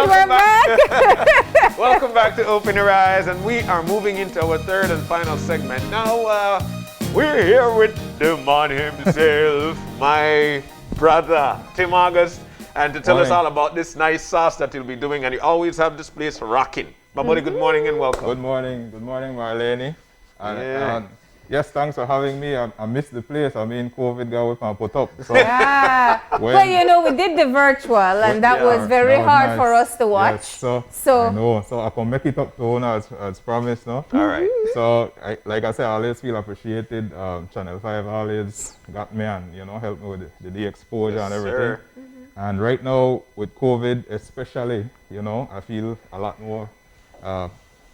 we're back. Welcome back to Open Your Eyes, and we are moving into our third and final segment. Now, we're here with the man himself, my brother, Tim August, and to tell us all about this nice sauce that he'll be doing, and you always have this place rocking. My buddy, good morning and welcome. Good morning, Marlene. Yes, thanks for having me. I missed the place. I mean, COVID got with my put up. So well, you know, we did the virtual, and that was very hard for us to watch. Yes, so I know. So I can make it up to owner as promised, no? All right. So, like I said, I always feel appreciated. Channel 5 always got me and, you know, helped me with the exposure and everything. And right now, with COVID especially, you know, I feel a lot more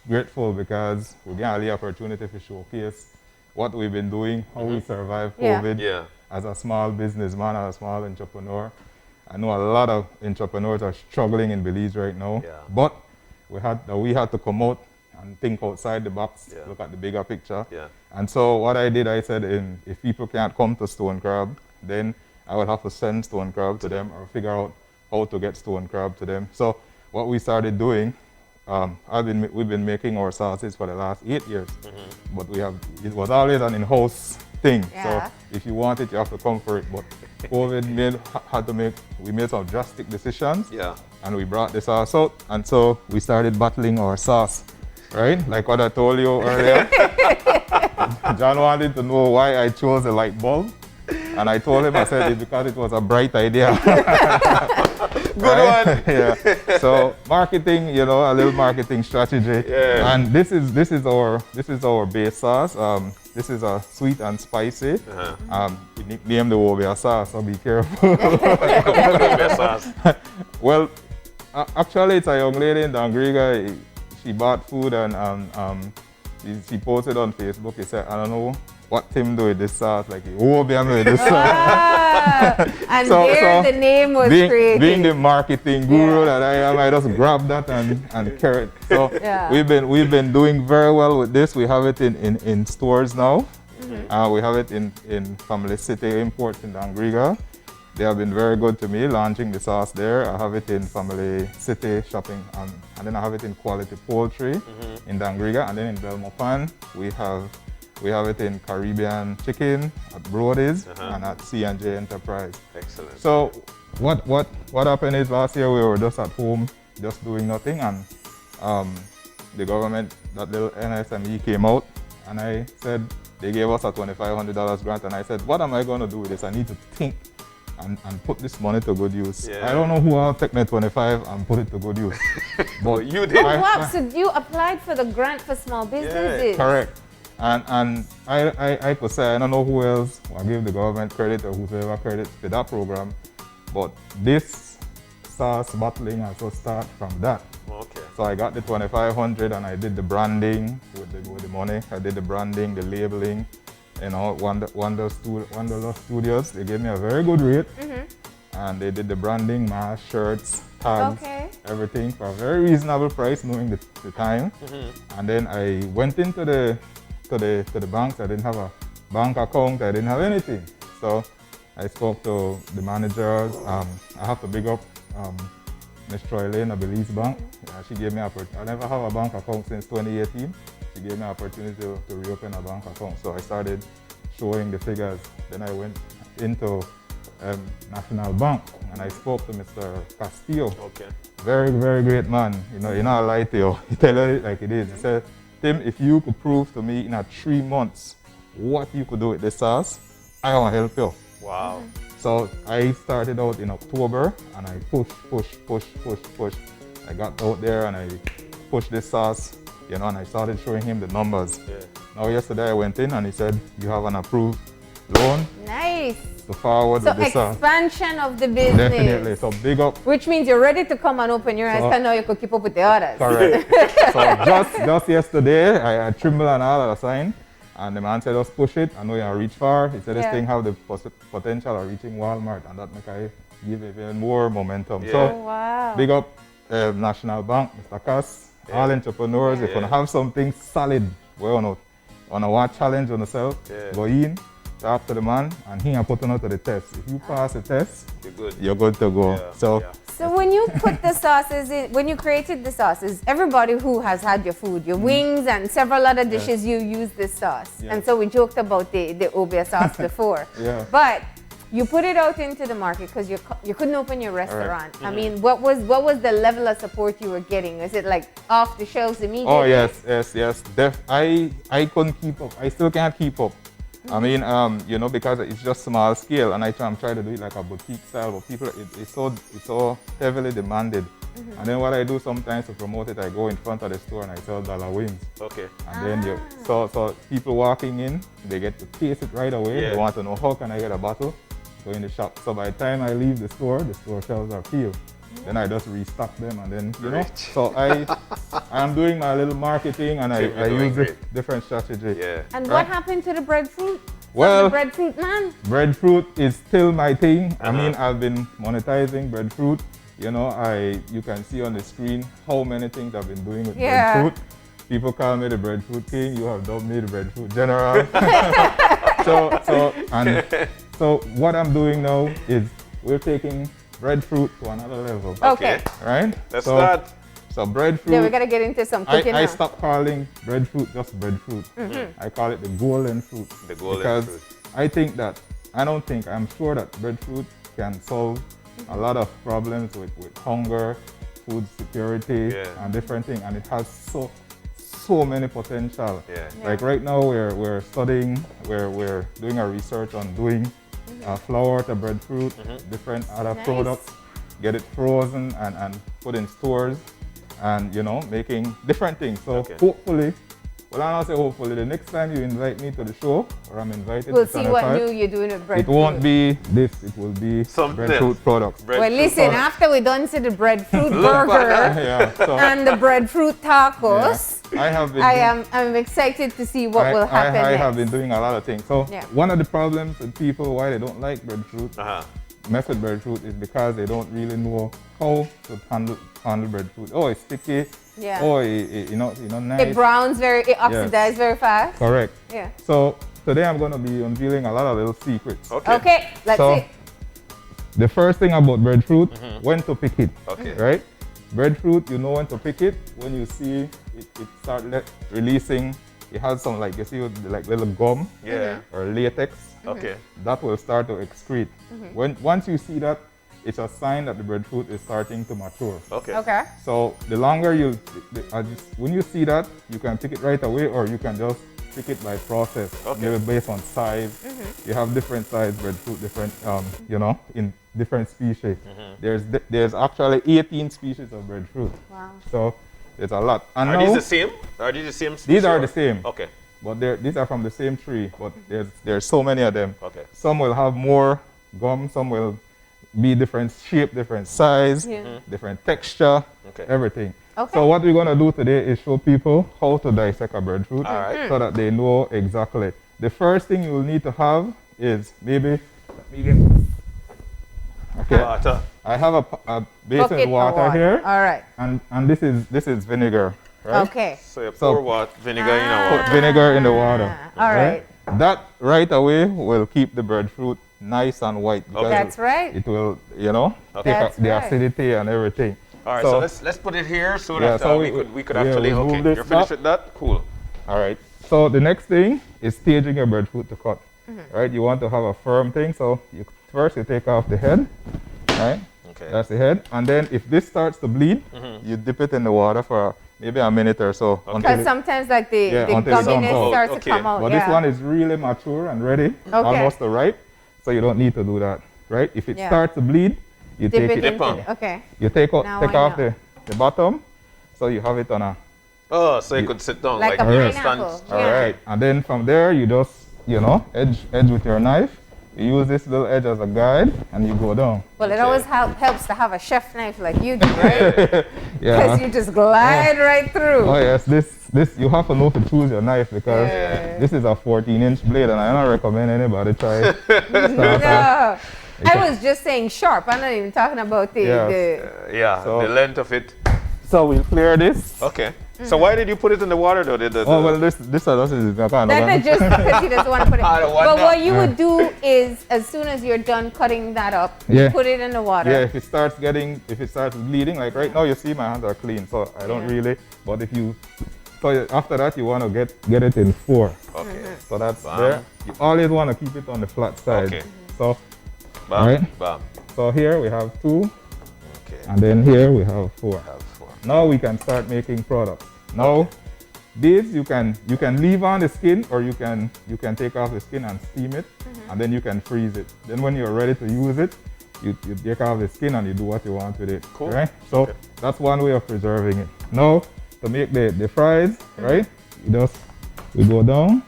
grateful because we get the opportunity to showcase what we've been doing, how we survived COVID as a small businessman, as a small entrepreneur. I know a lot of entrepreneurs are struggling in Belize right now, but we had to come out and think outside the box, look at the bigger picture. And so what I did, I said, if people can't come to Stone Krabb, then I would have to send Stone Krabb to them or figure out how to get Stone Krabb to them. So what we started doing, we've been making our sauces for the last 8 years, but it was always an in-house thing. So if you want it, you have to come for it. But COVID we made some drastic decisions, and we brought the sauce out, and so we started battling our sauce, right? Like what I told you earlier. John wanted to know why I chose a light bulb, and I told him, I said it's because it was a bright idea. Good one. So marketing, you know, a little marketing strategy. And this is our base sauce. This is a sweet and spicy. We nicknamed the Obeah sauce, so be careful. Well, actually, it's a young lady in Dangriga. She bought food and she posted on Facebook. She said, I don't know what Tim do with this sauce, like Obeah with this sauce. And the name was created. Being the marketing guru that I am, I just grab that and carry it. So we've been doing very well with this. We have it in stores now. We have it in Family City Imports in Dangriga. They have been very good to me, launching the sauce there. I have it in Family City Shopping, and then I have it in Quality Poultry in Dangriga, and then in Belmopan we have it in Caribbean Chicken at Brody's and at C&J Enterprise. Excellent. So what happened is last year we were just at home, just doing nothing, and the government, that little NSME came out, and I said, they gave us a $2,500 grant, and I said, what am I going to do with this? I need to think and put this money to good use. I don't know who will take my 25 and put it to good use. But you did. So you applied for the grant for small businesses. Correct. And I could say, I don't know who else will give the government credit or whoever credit for that program, but this sauce bottling also start from that. Okay. So I got the 2,500 and I did the branding with the money. I did the branding, the labeling, you know, Wanderlust Studios. They gave me a very good rate, and they did the branding, mask, shirts, tags, everything for a very reasonable price, knowing the time. And then I went into the banks. I didn't have a bank account. I didn't have anything. So I spoke to the managers. I have to big up Miss Troy Lane, a Belize bank. She gave me I never have a bank account since 2018. She gave me an opportunity to reopen a bank account. So I started showing the figures. Then I went into National Bank and I spoke to Mr. Castillo. Okay. Very, very great man. You know, I lie to you. He tell you it like it is. He said, Tim, if you could prove to me in 3 months what you could do with this sauce, I want to help you. Wow. So I started out in October and I push. I got out there and I pushed this sauce, you know, and I started showing him the numbers. Now yesterday I went in and he said, you have an approved loan. Nice. To forward with this sauce. So expansion of the business. Definitely. So big up. Which means you're ready to come and open your eyes, and now you could keep up with the others. Correct. So just yesterday, I trimbled and all of the sign, and the man said, just push it. I know you reach far. He said, this thing have the potential of reaching Walmart, and that make I give even more momentum. So big up National Bank, Mr. Cass, all entrepreneurs. If you want to have something solid, on a challenge on yourself, go in. talk to the man, and he put on to the test. If you pass the test, you're good to go. Yeah. So. Yeah. So when you put the sauces in, when you created the sauces, everybody who has had your food, your wings and several other dishes, you use this sauce. Yes. And so we joked about the Obeah sauce before. Yeah. But you put it out into the market because you couldn't open your restaurant. I mean, what was the level of support you were getting? Is it like off the shelves immediately? Oh yes. I couldn't keep up. I still can't keep up. I mean, you know, because it's just small scale, and I'm trying to do it like a boutique style, but people, it's so heavily demanded. And then what I do sometimes to promote it, I go in front of the store and I sell dollar wings. Okay. And then so people walking in, they get to taste it right away. Yeah. They want to know, how can I get a bottle? Go in the shop. So by the time I leave the store shelves are filled. Then I just restock them, and then you know. So I'm doing my little marketing, and I use different strategy. Yeah. And what happened to the breadfruit? Well, the breadfruit man. Breadfruit is still my thing. I mean, I've been monetizing breadfruit. You know, you can see on the screen how many things I've been doing with breadfruit. People call me the breadfruit king. You have dubbed me the breadfruit general. So what I'm doing now is we're taking breadfruit to another level. Okay. Right? Let's start. So breadfruit. Then we gotta get into some cooking now. I stopped calling breadfruit just breadfruit. I call it the golden fruit. The golden because fruit. I'm sure that breadfruit can solve a lot of problems with hunger, food security, and different things. And it has so many potential. Yeah. Like right now we're studying, we're doing a research on doing flour to breadfruit, different other products, get it frozen and put in stores, and you know, making different things. So hopefully, well, I don't say hopefully, the next time you invite me to the show, or I'm invited we'll to see Channel what 5, new you're doing with breadfruit. it won't be this, it will be breadfruit products. Well, listen, after we're done to the breadfruit burger and the breadfruit tacos, I'm excited to see what will happen I next. have been doing a lot of things. So one of the problems with people, why they don't like breadfruit, method breadfruit, is because they don't really know how to handle breadfruit. Oh, it's sticky. Yeah. Oh, you know, nice. It browns it oxidizes very fast. Correct. Yeah. So today I'm going to be unveiling a lot of little secrets. Okay, let's see. The first thing about breadfruit, when to pick it. Okay. Right? Breadfruit, you know when to pick it when you see it start releasing. It has some, like, you see, like little gum or latex. Okay. That will start to excrete. Once you see that, it's a sign that the breadfruit is starting to mature. Okay. So the longer when you see that, you can pick it right away, or you can just pick it by process. Maybe based on size. You have different size breadfruit, different, you know, in different species. There's actually 18 species of breadfruit. Wow. So it's a lot. And are these the same? Are these the same species? These are the same. Okay. But these are from the same tree, but there's so many of them. Okay. Some will have more gum, some will be different shape, different size, different texture, everything. Okay. So what we're going to do today is show people how to dissect a breadfruit so that they know exactly. The first thing you will need to have is maybe, water. I have a basin of water here. All right. And this is vinegar, right? Okay. So you pour vinegar in the water. Put vinegar in the water. All right. That right away will keep the breadfruit nice and white. That's right. It will, you know, take up the acidity and everything. All right, so let's put it here so that we could actually, you're finished with that? Cool. All right, so the next thing is staging your breadfruit to cut. Right, you want to have a firm thing, so first you take off the head, right? Okay. That's the head, and then if this starts to bleed, you dip it in the water for maybe a minute or so. Because sometimes like the gumminess starts to come out. But this one is really mature and ready, almost ripe, so you don't need to do that, right? If it starts to bleed, you dip take it. Okay. You take off the bottom, so you have it on a. Oh, so you could sit down like a pineapple. All right, and then from there you just, you know, edge with your knife. You use this little edge as a guide, and you go down. Well, it always helps to have a chef knife like you do, right? Because you just glide right through. Oh yes, this you have to know to choose your knife, because this is a 14-inch blade, and I don't recommend anybody try it. No. I was just saying sharp. I'm not even talking about the length of it. So we'll clear this. Okay. So why did you put it in the water though? Well, this is kind of That's just because he doesn't want to put it. But what you would do is, as soon as you're done cutting that up, you put it in the water. Yeah, if it starts bleeding, like right now, you see my hands are clean, so I don't really. But if you, so after that, you want to get it in 4. Okay. So that's there. You always want to keep it on the flat side. Okay. So, bam, right. Bam. So here we have 2. Okay. And then here we have 4. Now we can start making products. Now, these you can leave on the skin, or you can take off the skin and steam it, and then you can freeze it. Then when you're ready to use it, you take off the skin and you do what you want with it. Cool. Right? So that's one way of preserving it. Now, to make the fries, right? We go down.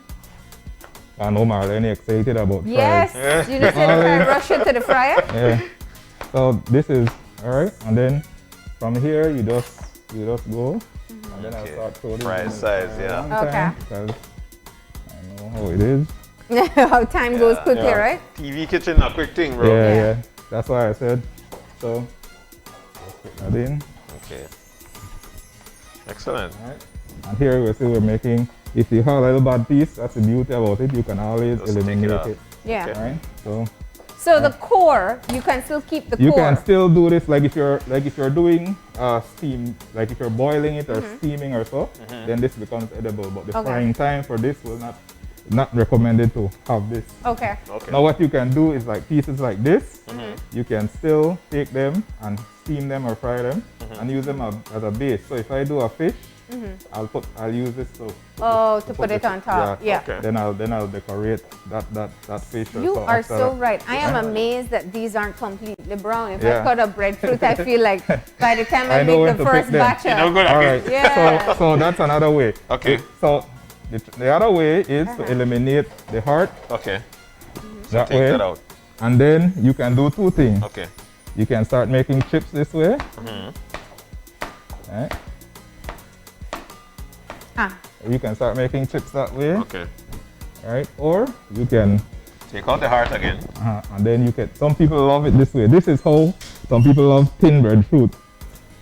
I know Marlene excited about fries. Yes, you just said if I rush it to the fryer. Yeah. So this is alright, and then from here you just go, and then I'll start throwing fry size, Okay. Because I know how it is. How time goes quickly, right? TV kitchen, a quick thing, bro. Yeah. That's why I said. So just put that in. Okay. Excellent. Right. And here we see we're making. If you have a little bad piece, that's the beauty about it. You can always Just eliminate take it. Yeah. Right. So the core, you can still keep the core. You can still do this like if you're doing steam, like if you're boiling it or steaming or so, then this becomes edible. But the frying time for this will not recommended to have this. Okay. Now what you can do is like pieces like this, you can still take them and steam them or fry them and use them as a base. So if I do a fish, I'll use this to put it on top. Yeah. Okay. Then I'll decorate that fish. You are so right. I am amazed that these aren't completely brown. If I cut a breadfruit, I feel like by the time I make the first batch, All right. Yeah. So that's another way. Okay. So the other way is to eliminate the heart. Okay. That Take way. that out. And then you can do 2 things. Okay. You can start making chips this way. Right? You can start making chips that way. Okay. Right? Or you can take out the heart again. And then you can. Some people love it this way. This is how some people love thin breadfruit.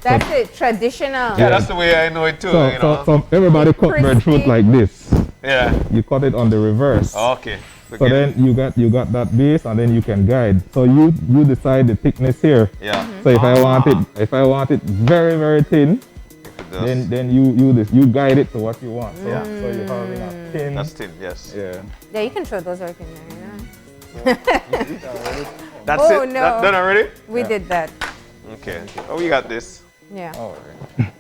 That's it, traditional. Yeah, that's the way I know it too. So everybody cut breadfruit like this. Yeah. You cut it on the reverse. Okay. So then you got that base, and then you can guide. So you decide the thickness here. Yeah. So if I want it very, very thin, then you guide it to what you want. So, so you're having a thin. That's thin, yes. Yeah. Yeah, you can throw those right in there. That's Oh, it. no. Done already? We did that. Okay. Oh, we got this. Yeah. All right.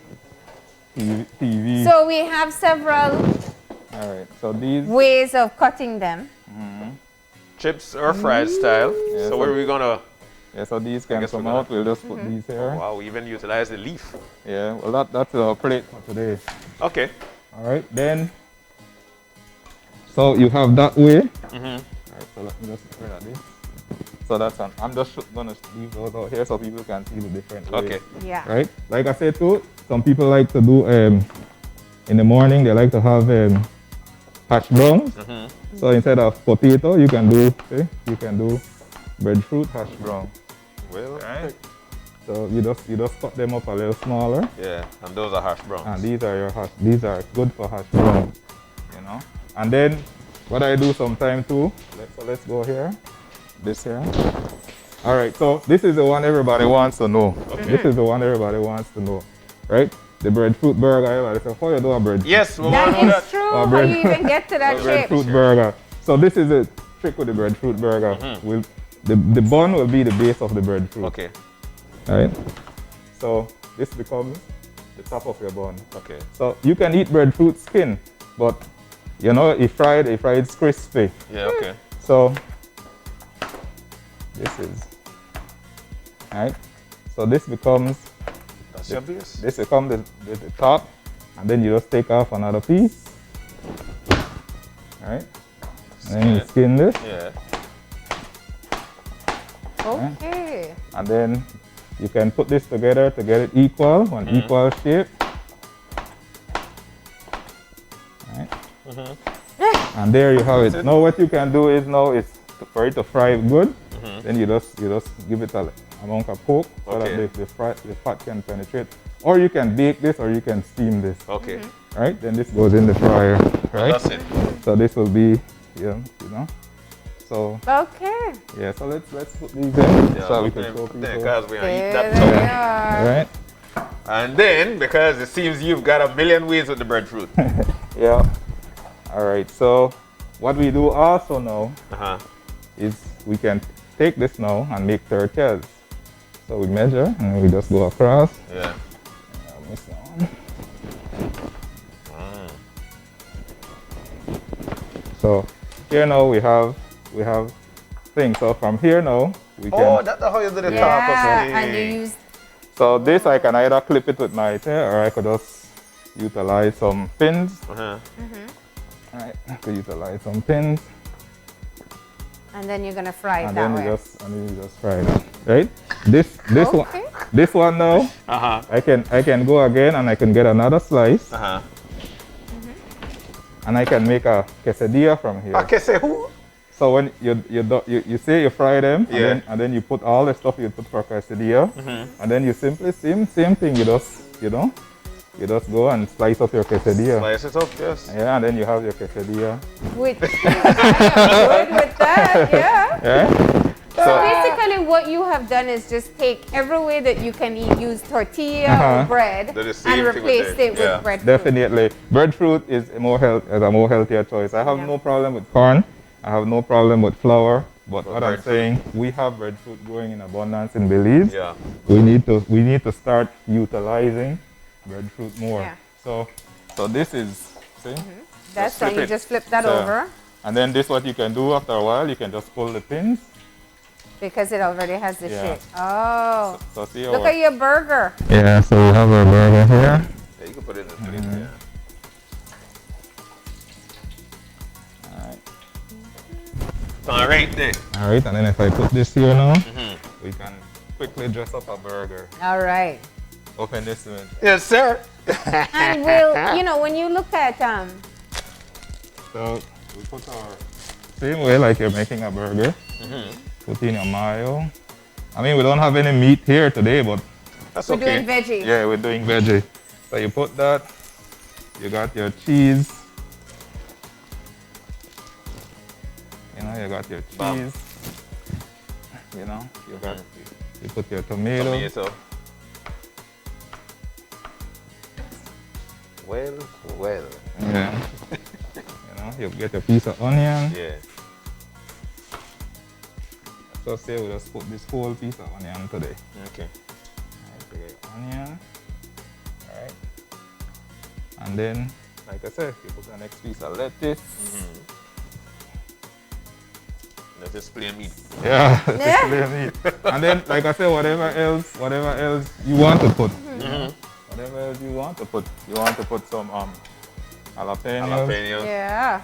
TV. So we have several All right. So these ways of cutting them. Chips or fried style. Yeah, So where are we gonna? Yeah, so these can guess come we're gonna- out. We'll just put these here. Wow, we even utilize the leaf. Yeah. Well, that's our plate for today. Okay. All right. Then. So you have that way. All right. So let me just put this. So that's I'm just gonna leave those out here so people can see the different ways. Okay. Yeah. Right? Like I said too, some people like to do in the morning they like to have hash browns. So instead of potato, you can do breadfruit hash brown. Well, Right? So you just cut them up a little smaller. yeah, and those are hash browns. And these are good for hash brown. You know? And then what I do sometime too, let's go here. This here. All right, so this is the one everybody wants to know. This is the one everybody wants to know, right? The breadfruit burger. Everybody say, how you do a breadfruit? Yes, we want That to know is that. true. How you even get to that shape? Breadfruit burger. So this is a trick with the breadfruit burger. The bun will be the base of the breadfruit. Okay. All right. So this becomes the top of your bun. Okay. So you can eat breadfruit skin, but you know, if fried, it's crispy. Yeah. Okay. So this is, all right. So this becomes That's your base. this becomes the top, and then you just take off another piece. All right. And then you skin this, Yeah. Okay. and then you can put this together to get it equal, one equal shape. All right. And there you have it. Now what you can do is for it to fry good, then you just give it a amount of coke so that the fat can penetrate. or you can bake this or you can steam this. Okay. Right? Then this goes in the fryer. Right? That's it. So this will be, you know. So Okay. yeah, so let's put these in so we can show people. Because we're gonna eat There that. they are. All right. And then, because it seems you've got a million ways with the breadfruit. Yeah. All right. So what we do also now is we can take this now and make tortillas. So we measure and then we just go across. Yeah. So here now we have things. So from here now we can. Oh, that's how you do the top of it. And you use. So this I can either clip it with my hair or I could just utilize some pins. Alright, I could utilize some pins. And then you're gonna fry it And that then way. you just fry it. Right? This one now. I can go again and I can get another slice. And I can make a quesadilla from here. Okay, say who? So when you say you fry them, and then you put all the stuff you put for quesadilla, and then you simply same thing. You just go and slice up your quesadilla. Slice it up, yes. Yeah, and then you have your quesadilla. Which I am good with that, yeah. So basically what you have done is just take every way that you can eat, use tortilla or bread and replace it with breadfruit. Definitely. Breadfruit is a more healthier choice. I have no problem with corn. I have no problem with flour. But what I'm saying, we have breadfruit growing in abundance in Belize. Yeah. We need to start utilizing breadfruit more. Yeah. So this is, see? That's how you just flip that over. And then this what you can do after a while, you can just pull the pins. Because it already has the shape. Oh. So see look at your burger. Yeah, so we have our burger here. Yeah, you can put it in the plate, yeah. All right there. All right, and then if I put this here now, we can quickly dress up a burger. All right. Open this one. Yes, sir. And when you look at So we put our same way like you're making a burger. Put in your mayo. I mean, we don't have any meat here today, but that's we're okay. doing veggie. Yeah, we're doing veggie. So you put that. You got your cheese. You got your cheese. You put your tomato. Well. Yeah. You get a piece of onion. Yeah. So say we just put this whole piece of onion today. Okay. Onion. Alright. And then, like I said, you put the next piece of lettuce. Lettuce plain meat. Yeah, lettuce plain meat. And then, like I said, whatever else you want to put. Whatever else you want to put. You want to put some jalapenos. Yeah.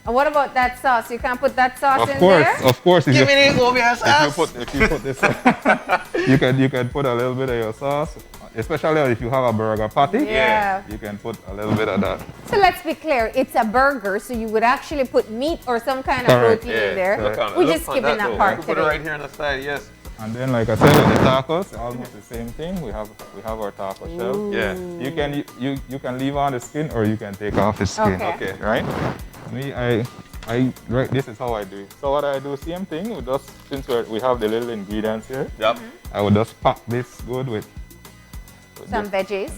And what about that sauce? You can't put that sauce in there? Of course. Give me the Obeah sauce. If you put this, you can put a little bit of your sauce, especially if you have a burger patty. Yeah. You can put a little bit of that. So let's be clear, it's a burger, so you would actually put meat or some kind of protein in there. We're just skipping that part today. Put it right here on the side, yes. And then, like I said, with the tacos, almost the same thing. We have our taco shell. Yeah. You can leave on the skin or you can take off the skin. Okay. Right? This is how I do it. So what I do, same thing. Since we have the little ingredients here. Yep. I would just pack this good with some veggies.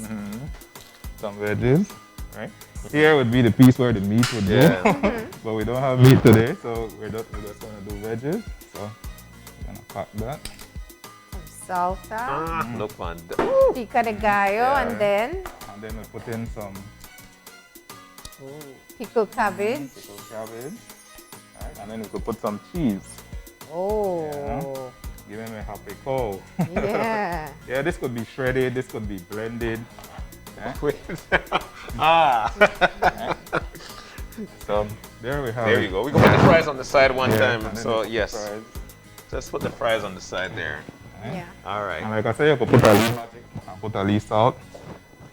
Some veggies. Right. Here would be the piece where the meat would go. But we don't have meat today, so we're just gonna do veggies. So we're gonna pack that. Some salsa. Look fun. Pica de gallo, and then we put in some pickled cabbage. Right. And then we could put some cheese. Oh. Yeah. Give him a happy call. Yeah. Yeah, this could be shredded, this could be blended. Wait. So there we have There you go. We can put the fries on the side one time. and then So the yes. fries. Just put the fries on the side there. Right? Yeah. All right. And like I said, you could put a little magic and put a little salt.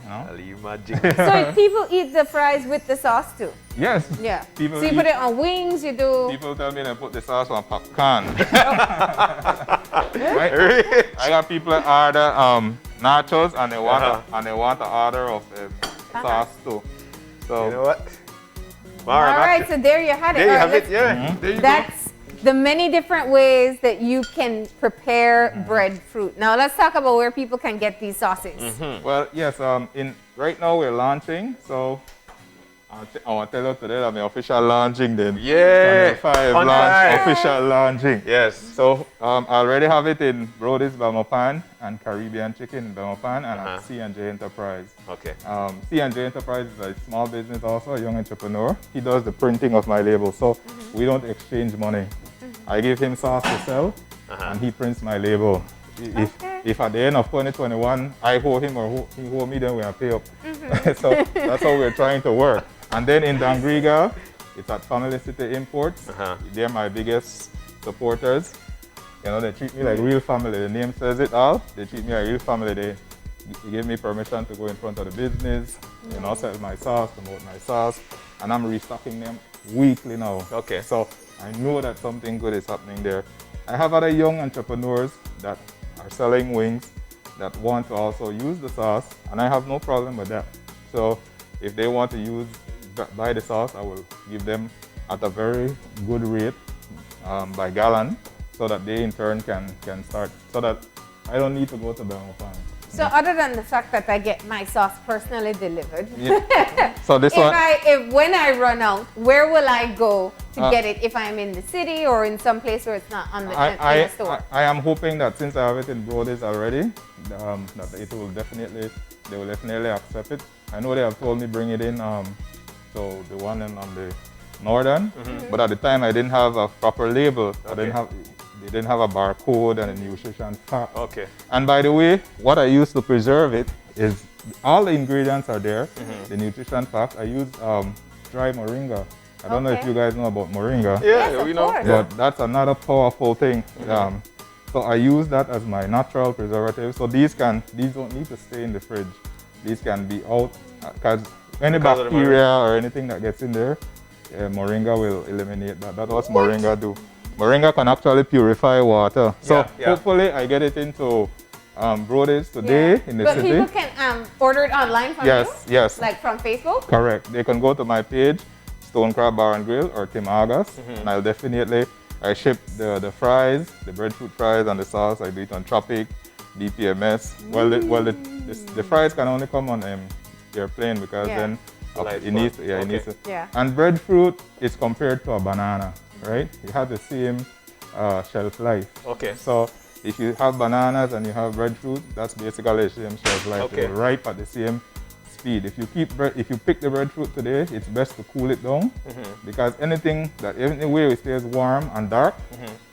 I'll leave magic. So people eat the fries with the sauce too? Yes. Yeah. People So you put it on wings, you do... People tell me they put the sauce on popcorn. Right? I got people that order nachos, and they want an order of sauce too. So you know what? All right, so there you had it. There you have it. Yeah. There you go. That's the many different ways that you can prepare breadfruit. Now let's talk about where people can get these sauces. Well, yes. Right now we're launching, so I want to tell you today that my official launching then. Yeah. Channel 5 official launching. Yes. So I already have it in Brody's Belmopan and Caribbean Chicken in Belmopan and at C&J Enterprise. Okay. C&J Enterprise is a small business also, a young entrepreneur. He does the printing of my label, so we don't exchange money. I give him sauce to sell and he prints my label. If at the end of 2021 I owe him or he owe me, then we are pay up. So that's how we're trying to work. And then in Dangriga, it's at Family City Imports. They're my biggest supporters. You know, they treat me like real family. The name says it all. They treat me like real family. They give me permission to go in front of the business, you know, sell my sauce, promote my sauce. And I'm restocking them weekly now. Okay. So I know that something good is happening there. I have other young entrepreneurs that are selling wings that want to also use the sauce, and I have no problem with that. So if they want to buy the sauce, I will give them at a very good rate by gallon, so that they in turn can start, so that I don't need to go to Belmopan. So other than the fact that I get my sauce personally delivered, so this when I run out, where will I go to get it if I'm in the city or in some place where it's not on the, in the store? I am hoping that since I have it in Brody's already, that they will definitely accept it. I know they have told me bring it in, so the one on the northern, but at the time I didn't have a proper label. They didn't have a barcode and a nutrition fact. Okay. And by the way, what I use to preserve it is all the ingredients are there. The nutrition fact. I use dry moringa. I don't know if you guys know about moringa. Yeah, yes, we know. But that's another powerful thing. So I use that as my natural preservative. So these don't need to stay in the fridge. These can be out because any bacteria or anything that gets in there, moringa will eliminate that. That's what moringa do. Moringa can actually purify water. So hopefully I get it into Brody's today in the city. But people can order it online from you? Yes. Like from Facebook? Correct. They can go to my page, Stone Krabb Bar and Grill or Tim August, and I ship the fries, the breadfruit fries and the sauce. I do it on Tropic, DPMS. The fries can only come on airplane because then it needs to. And breadfruit is compared to a banana. Right? It has the same shelf life. Okay. So if you have bananas and you have breadfruit, that's basically the same shelf life. Okay. It will ripe at the same speed. If you pick the breadfruit today, it's best to cool it down because anywhere it stays warm and dark,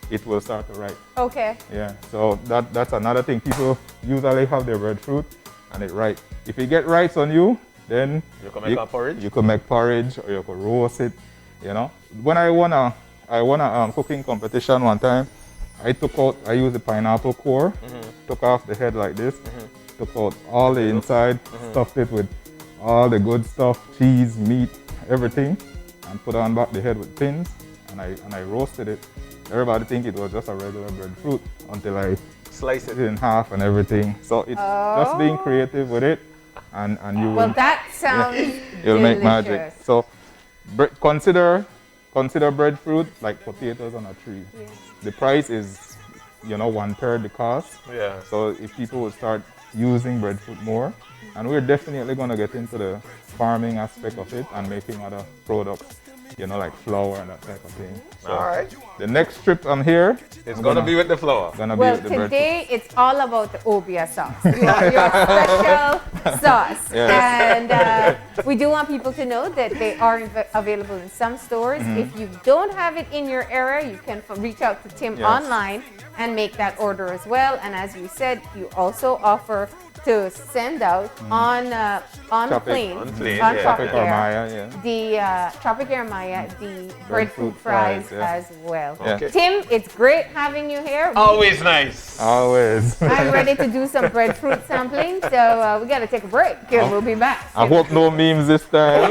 it will start to ripe. Okay. Yeah. So that's another thing. People usually have their breadfruit and it ripe. If it get ripe on you, then you can make a porridge. You can make porridge or you can roast it. You know. When I won a cooking competition one time, I used the pineapple core, took off the head like this, took out all the inside, stuffed it with all the good stuff, cheese, meat, everything, and put on back the head with pins, and I roasted it. Everybody think it was just a regular breadfruit until I slice it in half and everything. So it's just being creative with it, and you will. Well, that sounds you'll make magic. So Consider breadfruit like potatoes on a tree. Yeah. The price is, 1/3 the cost. Yeah. So if people would start using breadfruit more, and we're definitely going to get into the farming aspect of it and making other products, like flour and that type of thing. So all right. The next trip I'm here, it's going to be with the flour. Today it's all about the Obeah sauce, your special sauce. Yes. And we do want people to know that they are available in some stores. If you don't have it in your area, you can reach out to Tim online and make that order as well. And as we said, you also offer to send out on plane, on Tropic Air Maya, the Tropic Air Maya, the breadfruit fries as well. Okay. Tim, it's great having you here. Always nice. Always. I'm ready to do some breadfruit sampling, so we got to take a break. Okay, we'll be back. I hope no memes this time.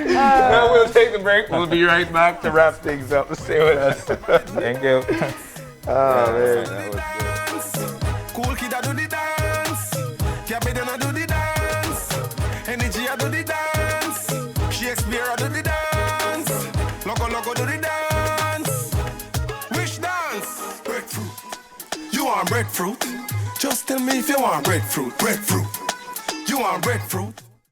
Now we'll take the break. We'll be right back to wrap things up. Stay with us. Thank you. Oh, man, that was good. you go do the dance. Which dance? Breadfruit. You want breadfruit? Just tell me if you want breadfruit. Breadfruit. You want breadfruit?